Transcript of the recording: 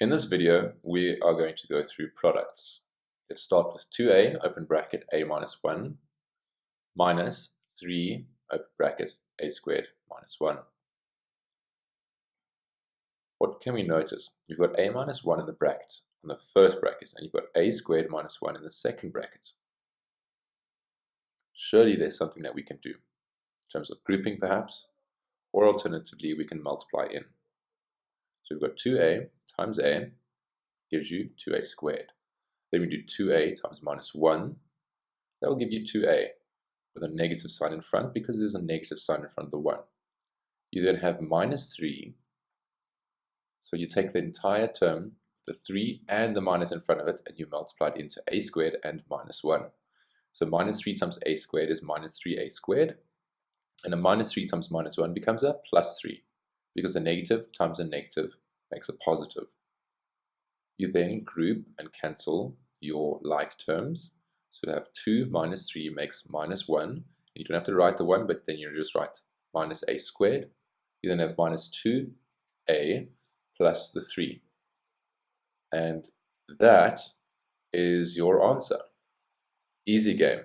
In this video, we are going to go through products. Let's start with 2a, open bracket, a minus 1, minus 3, open bracket, a squared minus 1. What can we notice? You've got a minus 1 in the bracket, on the first bracket, and you've got a squared minus 1 in the second bracket. Surely there's something that we can do, in terms of grouping perhaps, or alternatively we can multiply in. So we've got 2a times a gives you 2a squared. Then we do 2a times minus 1, that will give you 2a with a negative sign in front because there's a negative sign in front of the 1. You then have minus 3, so you take the entire term, the 3 and the minus in front of it, and you multiply it into a squared and minus 1. So minus 3 times a squared is minus 3a squared, and a minus 3 times minus 1 becomes a plus 3, because a negative times a negative makes a positive. You then group and cancel your like terms. So you have 2 minus 3 makes minus 1. You don't have to write the 1, but then you just write minus a squared. You then have minus 2a plus the 3. And that is your answer. Easy game.